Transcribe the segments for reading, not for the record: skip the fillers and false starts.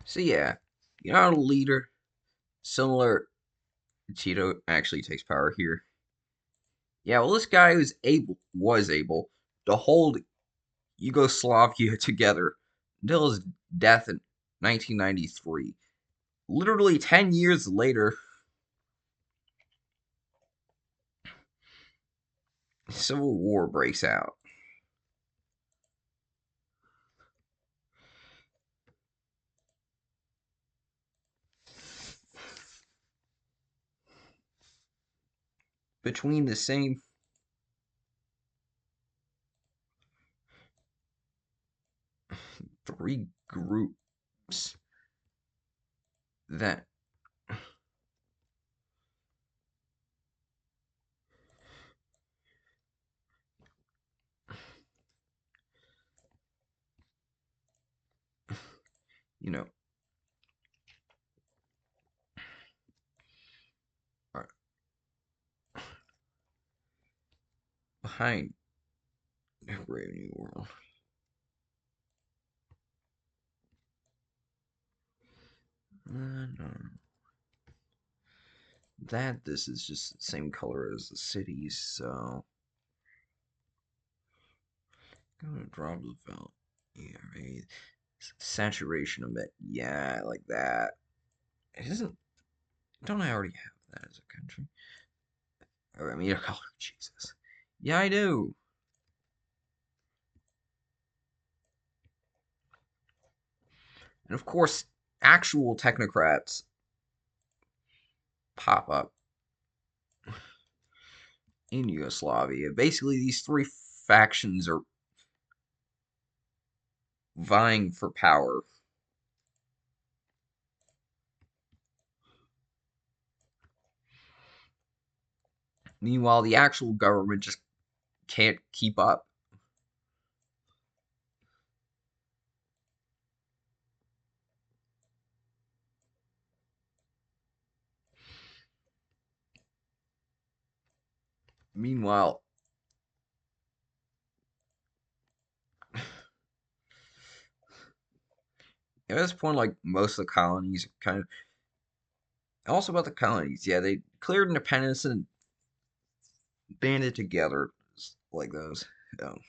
So yeah, you know, a leader similar to Tito actually takes power here. Yeah, well, this guy was able to hold Yugoslavia together until his death in 1993. Literally 10 years later, civil war breaks out between the same three groups that, you know, are behind Brave New World. No. This is just the same color as the cities, so gonna drop the felt. Yeah, maybe saturation of it. Yeah, I like that. It isn't. Don't I already have that as a country? Or I mean, a color. Jesus. Yeah, I do. And of course, actual technocrats pop up in Yugoslavia. Basically, these three factions are vying for power. Meanwhile, the actual government just can't keep up. Meanwhile, at this point, like most of the colonies, kind of also about the colonies, yeah, they declared independence and banded together like those. Um,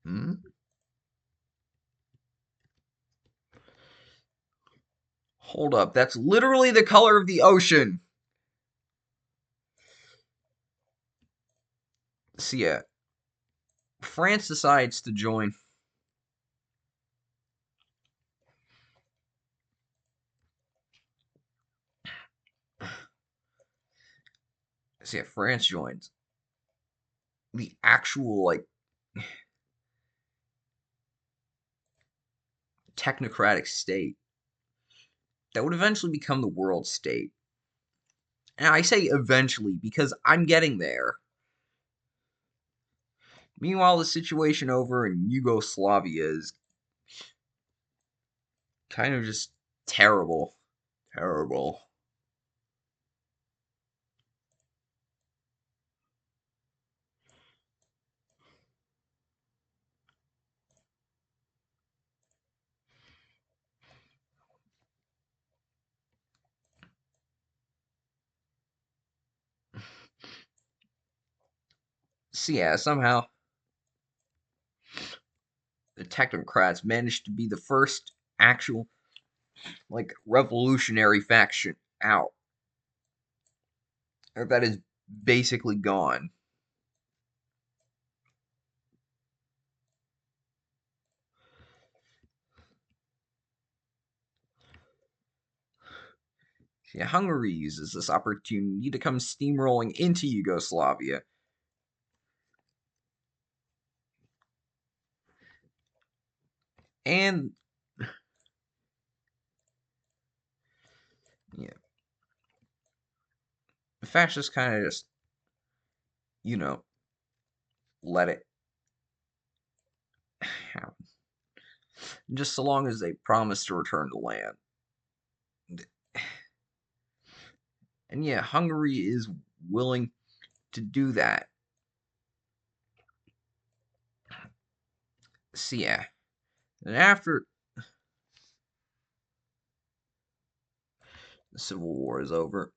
hmm? Hold up, that's literally the color of the ocean. So yeah, France decides to join. So yeah, France joins the actual like technocratic state that would eventually become the world state. And I say eventually because I'm getting there. Meanwhile, the situation over in Yugoslavia is kind of just terrible. Terrible. So yeah, somehow the technocrats managed to be the first actual like revolutionary faction out, or that is basically gone. Yeah, Hungary uses this opportunity to come steamrolling into Yugoslavia. And yeah, the fascists kind of just, you know, let it happen. Just so long as they promise to return the land. And yeah, Hungary is willing to do that. So yeah, and after the Civil War is over,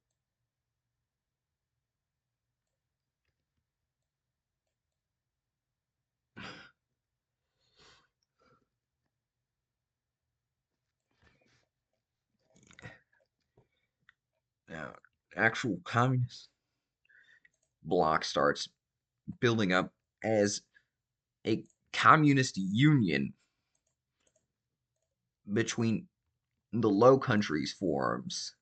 now actual communist bloc starts building up as a communist union between the Low Countries forms.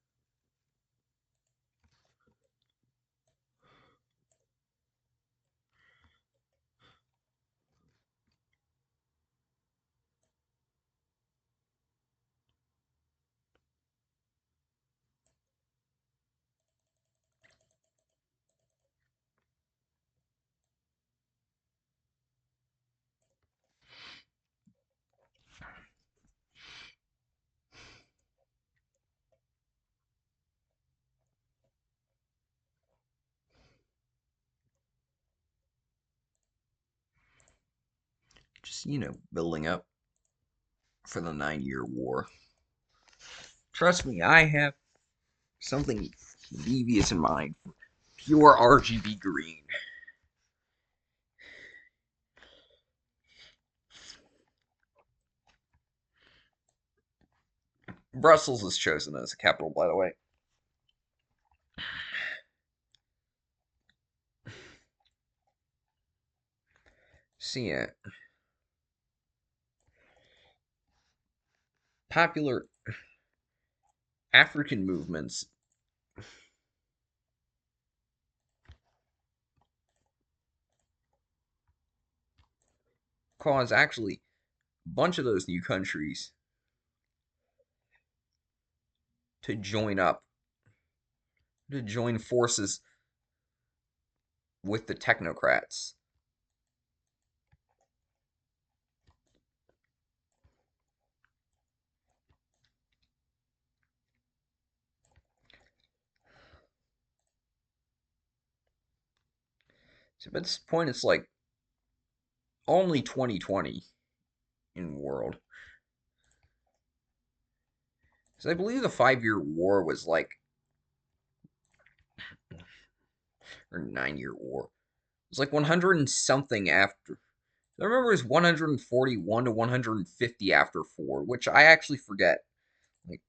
Just, building up for the 9 Year War. Trust me, I have something devious in mind. Pure RGB green. Brussels is chosen as a capital, by the way. See ya. Popular African movements cause actually a bunch of those new countries to join up, to join forces with the technocrats. So at this point, it's like only 2020 in the world. So I believe the 5 Year War was like, or 9 Year War. It was like 100 and something after. I remember it was 141 to 150 after Ford, which I actually forget. Like,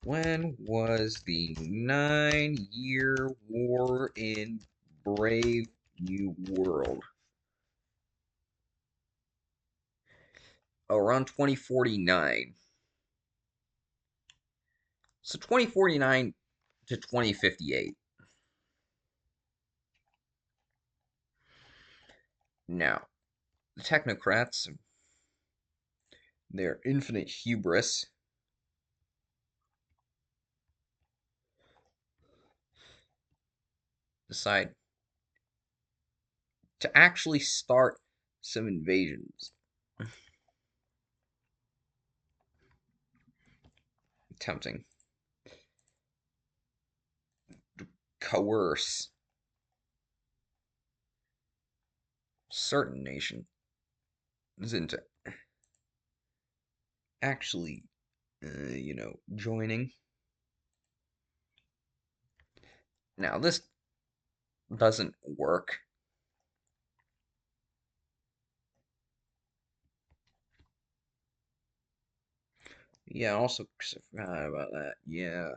when was the 9 Year War in Brave New World? Oh, around 2049. So 2049 to 2058. Now, the technocrats, their infinite hubris, decide to actually start some invasions, attempting to coerce certain nations into actually, joining. Now, this doesn't work. Yeah, also, I forgot about that. Yeah.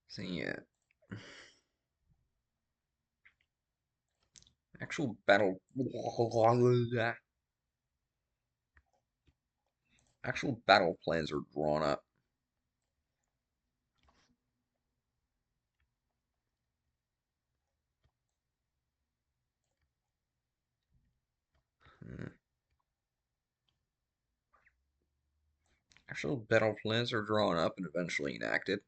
So, yeah. Actual battle. Actual battle plans are drawn up. Hmm. Actual battle plans are drawn up and eventually enacted.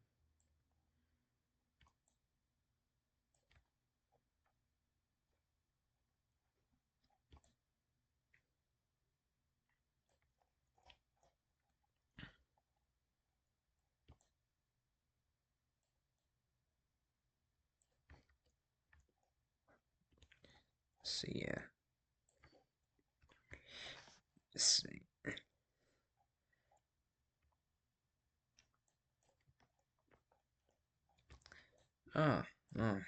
So yeah. Let's see. Ah, oh.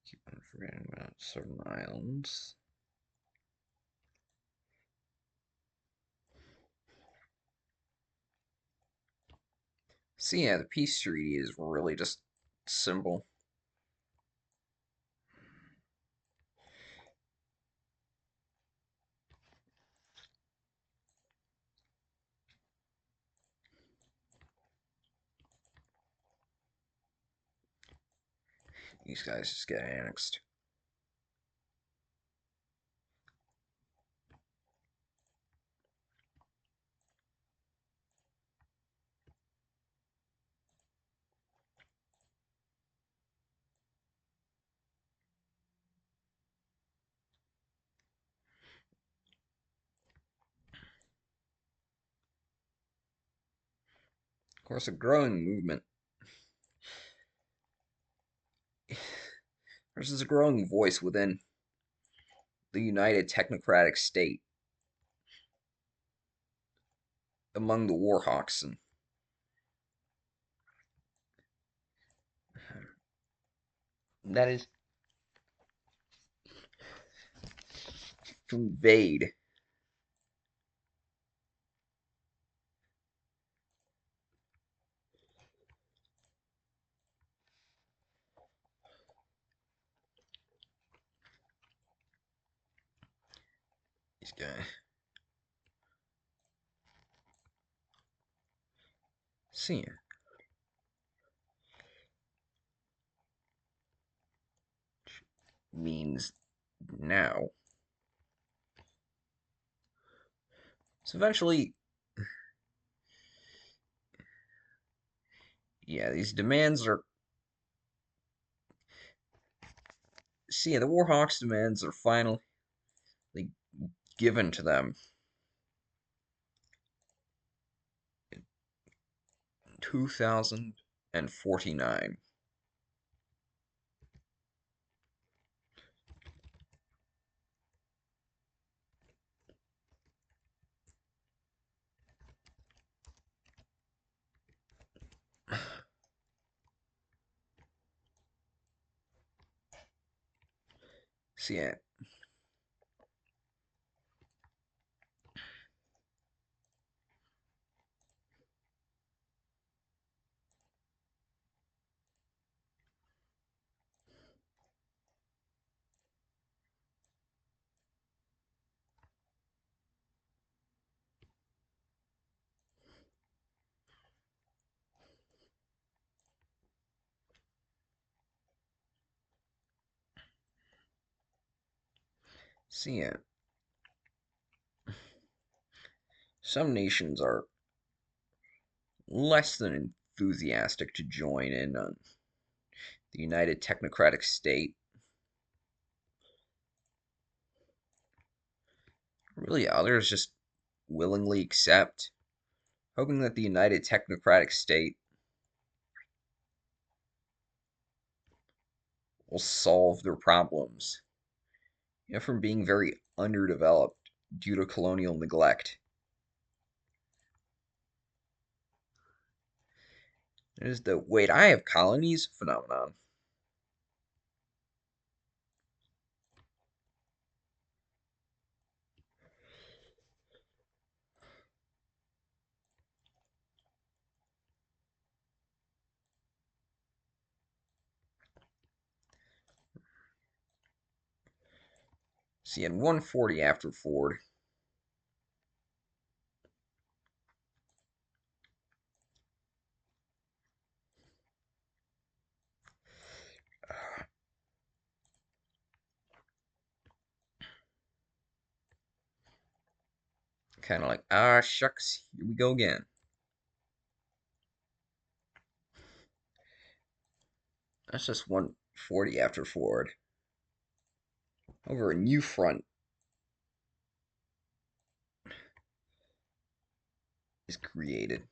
Keep on forgetting about certain islands. So yeah, the peace treaty is really just simple. These guys just get annexed. Of course, a growing movement. There's a growing voice within the United Technocratic State among the Warhawks, and that is to invade. These guys. See ya. Means now. So eventually, yeah, these demands are. See, yeah, the Warhawks' demands are finally given to them. 2049. So yeah, so yeah, some nations are less than enthusiastic to join in on the United Technocratic State. Really, others just willingly accept, hoping that the United Technocratic State will solve their problems, from being very underdeveloped due to colonial neglect. It is the wait, I have colonies phenomenon. So he had 140 after Ford. Kind of like, ah, shucks, here we go again. That's just 140 after Ford. Over a new front is created.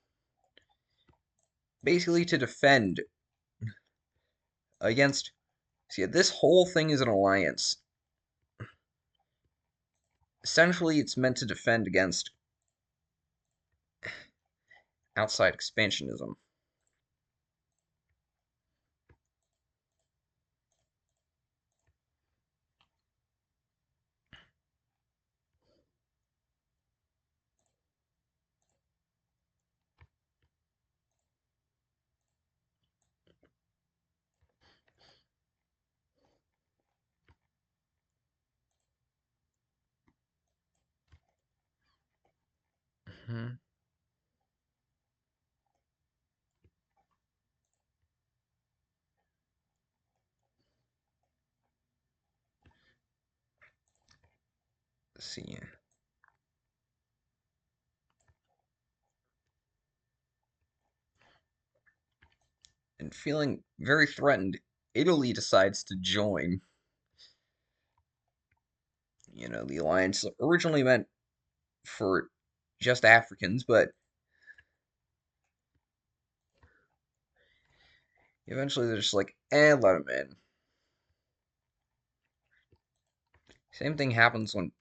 Basically to defend against... See, this whole thing is an alliance. Essentially, it's meant to defend against outside expansionism. Hmm. Let's see. And feeling very threatened, Italy decides to join. The alliance originally meant for just Africans, but eventually they're just like, let them in. Same thing happens when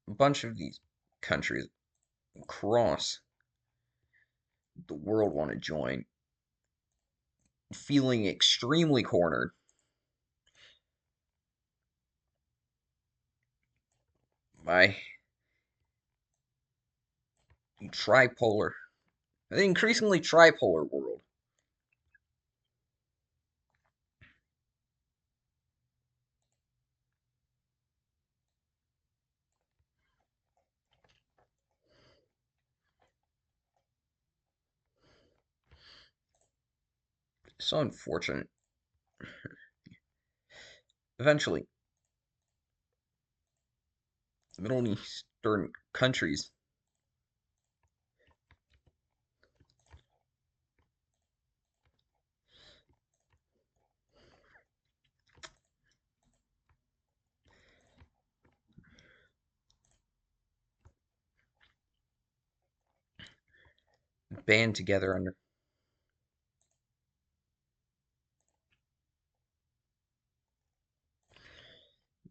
a bunch of these countries across the world want to join, feeling extremely cornered by tripolar, the increasingly tripolar world. So unfortunate. Eventually, Middle Eastern countries band together under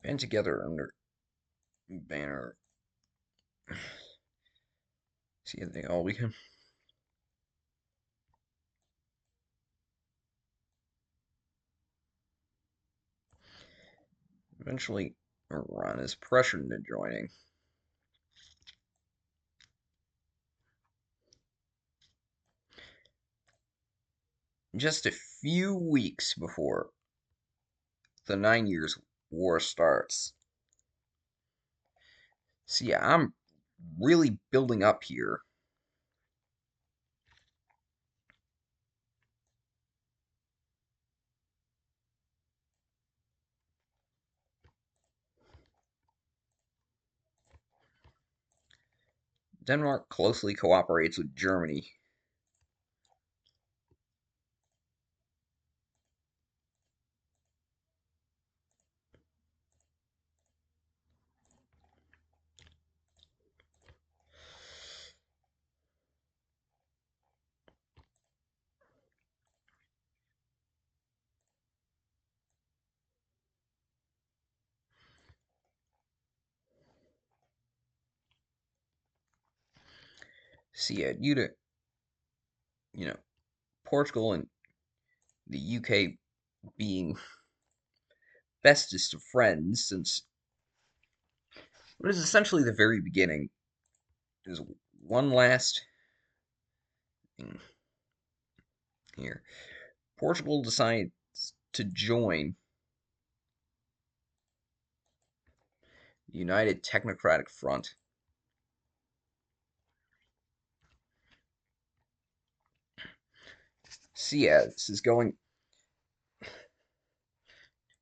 band together under banner. See, they all become eventually Iran is pressured into joining. Just a few weeks before the 9 Years' War starts. See, I'm really building up here. Denmark closely cooperates with Germany. See, due to, you know, Portugal and the UK being bestest of friends since what is essentially the very beginning. There's one last thing here. Portugal decides to join the United Technocratic Front. So yeah, this is going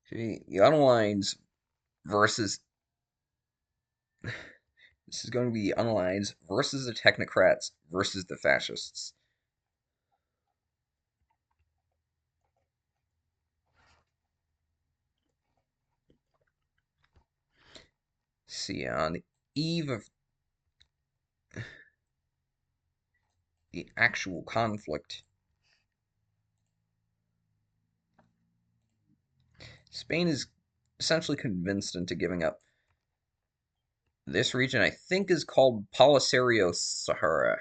to be the Unallieds versus this is going to be the Unallieds versus the Technocrats versus the Fascists. See, on the eve of the actual conflict, Spain is essentially convinced into giving up this region. I think is called Polisario Sahara.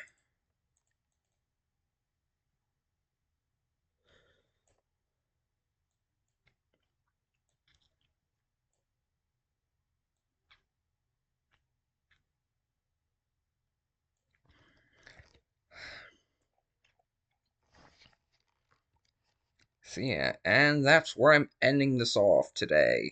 So yeah, and that's where I'm ending this off today.